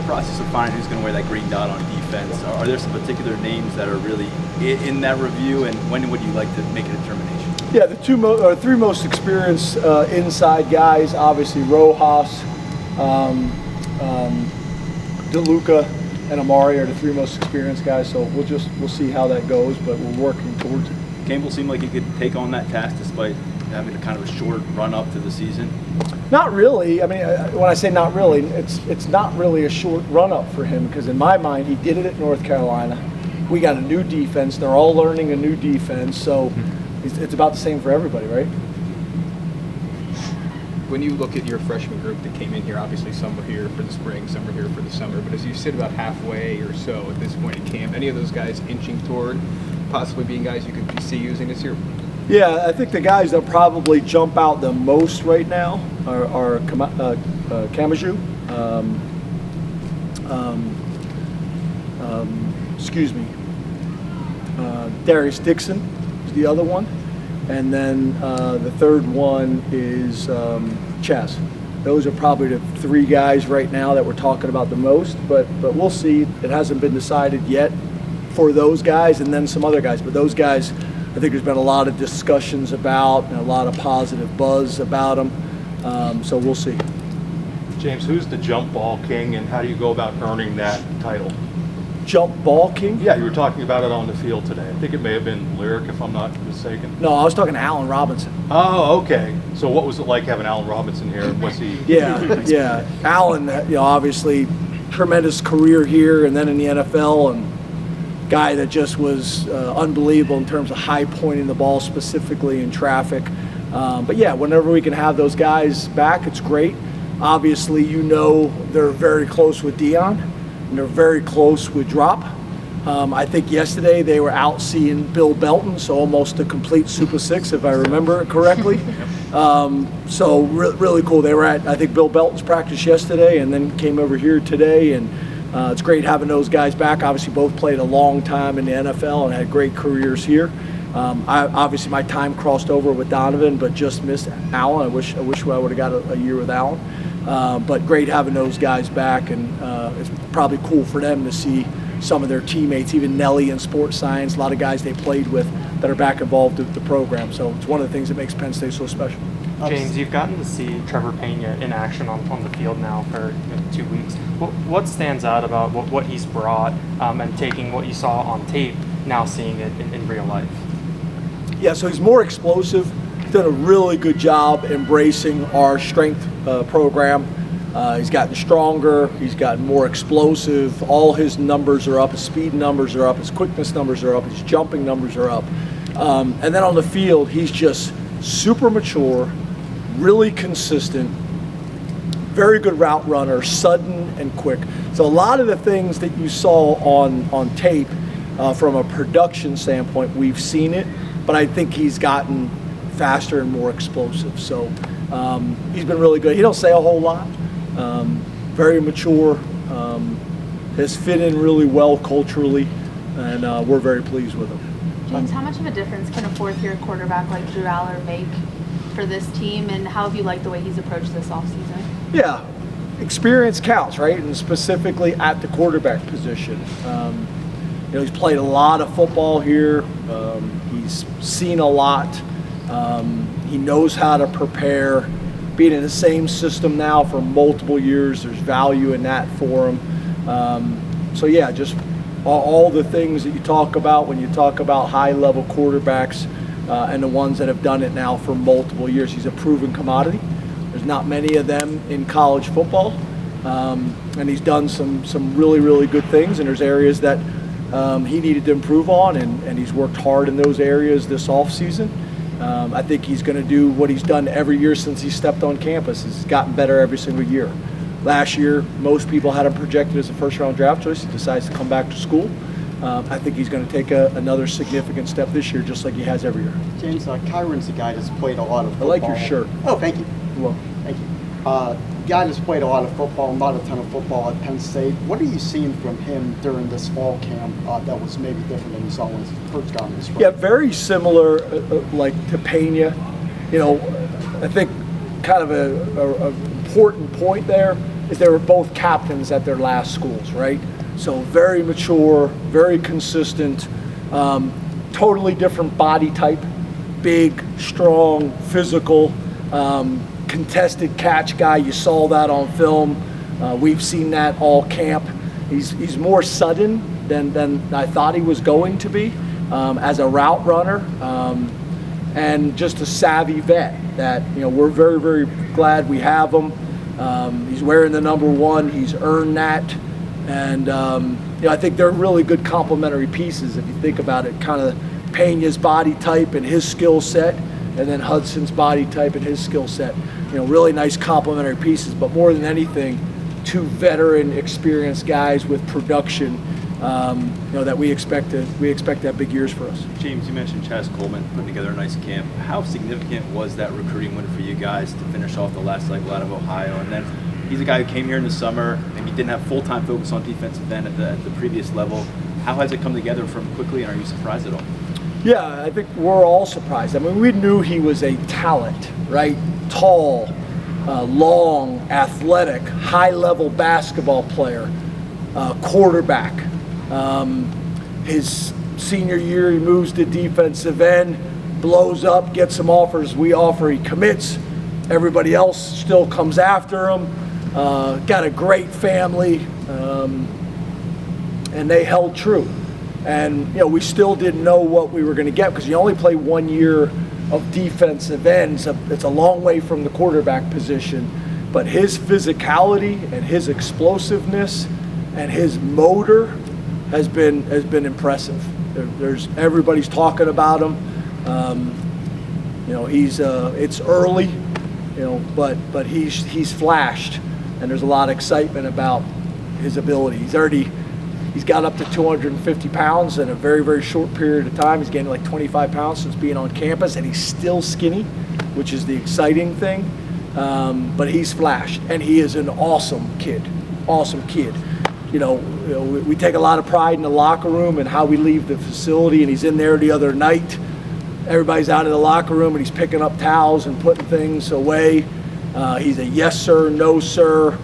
process of finding who's going to wear that green dot on defense, are there some particular names that are really in that review, and when would you like to make a determination? Yeah, the three most experienced inside guys, obviously Rojas, DeLuca, and Amari are the three most experienced guys. So we'll see how that goes, but we're working towards it. Campbell seemed like he could take on that task despite having a kind of a short run up to the season. Not really. I mean, when I say not really, it's not really a short run up for him, because in my mind he did it at North Carolina. We got a new defense. They're all learning a new defense, so it's about the same for everybody, right? When you look at your freshman group that came in here, obviously some were here for the spring, some were here for the summer, but as you sit about halfway or so at this point in camp, any of those guys inching toward possibly being guys you could see using this year? Yeah, I think the guys that probably jump out the most right now are Kamaju, Darius Dixon is the other one, and then the third one is Chaz. Those are probably the three guys right now that we're talking about the most, but we'll see. It hasn't been decided yet for those guys, and then some other guys. But those guys, I think there's been a lot of discussions about and a lot of positive buzz about them. So we'll see. James, who's the jump ball king, and how do you go about earning that title? Jump ball king? Yeah, you were talking about it on the field today. I think it may have been Lyric, if I'm not mistaken. No, I was talking to Allen Robinson. Oh, okay. So what was it like having Allen Robinson here? What's he? Yeah. Allen, obviously tremendous career here and then in the NFL, and guy that just was unbelievable in terms of high pointing the ball, specifically in traffic. But yeah, whenever we can have those guys back, it's great. Obviously, they're very close with Dion, and they're very close with Drop. I think yesterday they were out seeing Bill Belton, so almost a complete Super Six, if I remember it correctly. So really cool. They were at, I think, Bill Belton's practice yesterday, and then came over here today, and it's great having those guys back. Obviously, both played a long time in the NFL and had great careers here. Obviously, my time crossed over with Donovan, but just missed Allen. I wish I would have got a year with Allen. But great having those guys back, and it's probably cool for them to see some of their teammates, even Nelly in sports science, a lot of guys they played with that are back involved with the program. So it's one of the things that makes Penn State so special. James, you've gotten to see Trevor Pena in action on the field now for 2 weeks. What stands out about what he's brought, and taking what you saw on tape, now seeing it in real life? Yeah, so he's more explosive. He's done a really good job embracing our strength program. He's gotten stronger. He's gotten more explosive. All his numbers are up. His speed numbers are up. His quickness numbers are up. His jumping numbers are up. And then on the field, he's just super mature, really consistent, very good route runner, sudden and quick. So a lot of the things that you saw on tape from a production standpoint, we've seen it, but I think he's gotten faster and more explosive. So he's been really good. He don't say a whole lot. Very mature, has fit in really well culturally, and we're very pleased with him. James, how much of a difference can a fourth-year quarterback like Drew Allar make for this team, and how have you liked the way he's approached this offseason? Yeah, experience counts, right? And specifically at the quarterback position. He's played a lot of football here. He's seen a lot. He knows how to prepare. Being in the same system now for multiple years, there's value in that for him. So yeah, just all the things that you talk about when you talk about high-level quarterbacks and the ones that have done it now for multiple years. He's a proven commodity. There's not many of them in college football, and he's done some really, really good things, and there's areas that he needed to improve on, and he's worked hard in those areas this offseason. I think he's going to do what he's done every year since he stepped on campus. He's gotten better every single year. Last year, most people had him projected as a first-round draft choice. He decides to come back to school. I think he's going to take another significant step this year, just like he has every year. James, Kyron's a guy that's played a lot of football. I like your shirt. Oh, thank you. Well, thank you. Guy that's played a lot of football, not a ton of football at Penn State. What are you seeing from him during this fall camp that was maybe different than you saw when he first got in this spring? Yeah, very similar, like to Pena. I think kind of a important point there. is they were both captains at their last schools, right? So very mature, very consistent, totally different body type, big, strong, physical, contested catch guy. You saw that on film. We've seen that all camp. He's more sudden than I thought he was going to be as a route runner, and just a savvy vet that, we're very, very glad we have him. He's wearing the number 1. He's earned that. And I think they're really good complementary pieces if you think about it, kind of Pena's body type and his skill set, and then Hudson's body type and his skill set. Really nice complementary pieces, but more than anything, 2 veteran, experienced guys with production, that we expect to have big years for us. James, you mentioned Chaz Coleman putting together a nice camp. How significant was that recruiting win for you guys to finish off the last leg out of Ohio? And then he's a guy who came here in the summer, maybe didn't have full-time focus on defensive end at the previous level. How has it come together for him quickly, and are you surprised at all? Yeah, I think we're all surprised. I mean, we knew he was a talent, right? Tall, long, athletic, high-level basketball player, quarterback. His senior year, he moves to defensive end, blows up, gets some offers we offer, he commits. Everybody else still comes after him. Got a great family, and they held true. And we still didn't know what we were going to get because you only play 1 year of defensive ends. It's a long way from the quarterback position, but his physicality and his explosiveness and his motor has been impressive. Everybody's talking about him. He's it's early, but he's flashed, and there's a lot of excitement about his ability. He's got up to 250 pounds in a very, very short period of time. He's gained like 25 pounds since being on campus, and he's still skinny, which is the exciting thing. But he's flashed, and he is an awesome kid. Awesome kid. We take a lot of pride in the locker room and how we leave the facility, and he's in there the other night. Everybody's out of the locker room, and he's picking up towels and putting things away. He's a yes, sir, no, sir,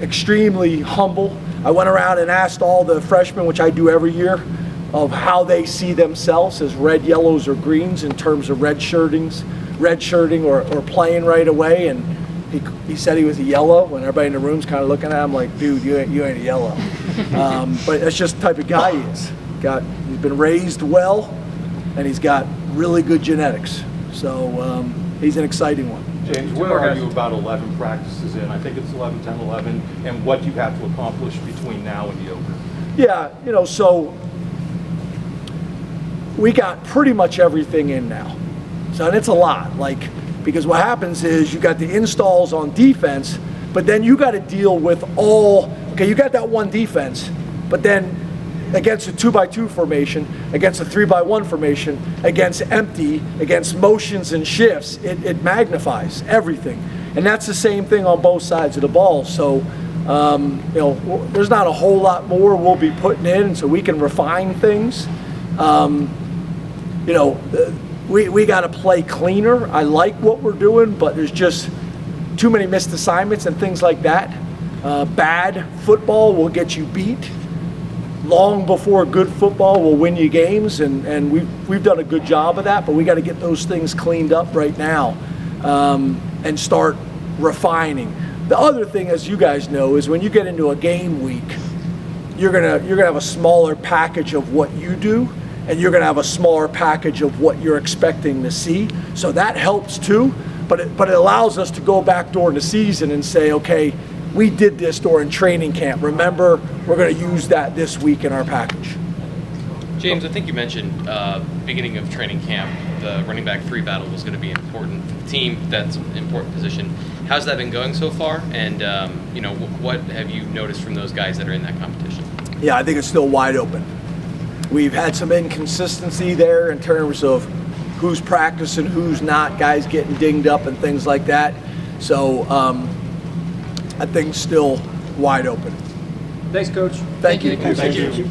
extremely humble. I went around and asked all the freshmen, which I do every year, of how they see themselves as red, yellows, or greens in terms of redshirting or playing right away. And he said he was a yellow, and everybody in the room's kind of looking at him like, dude, you ain't a yellow. But that's just the type of guy he is. He's been raised well, and he's got really good genetics. So he's an exciting one. James, where are you about 11 practices in? I think it's 11, 10, 11, and what you have to accomplish between now and the open? Yeah, so we got pretty much everything in now. So, and it's a lot, because what happens is you got the installs on defense, but then you got to deal with you got that one defense, but then against a 2x2 formation, against a 3x1 formation, against empty, against motions and shifts, it magnifies everything. And that's the same thing on both sides of the ball. So, there's not a whole lot more we'll be putting in so we can refine things. We got to play cleaner. I like what we're doing, but there's just too many missed assignments and things like that. Bad football will get you beat long before good football will win you games, and we've done a good job of that, but we got to get those things cleaned up right now and start refining. The other thing, as you guys know, is when you get into a game week, you're gonna have a smaller package of what you do, and you're gonna have a smaller package of what you're expecting to see. So that helps too, but it allows us to go back during the season and say, okay, we did this during training camp. Remember, we're going to use that this week in our package. James, I think you mentioned beginning of training camp, the running back 3 battle was going to be an important team. That's an important position. How's that been going so far? And, what have you noticed from those guys that are in that competition? Yeah, I think it's still wide open. We've had some inconsistency there in terms of who's practicing, who's not, guys getting dinged up and things like that. So, I think still wide open. Thanks, Coach. Thank you. Thank you. Thank you.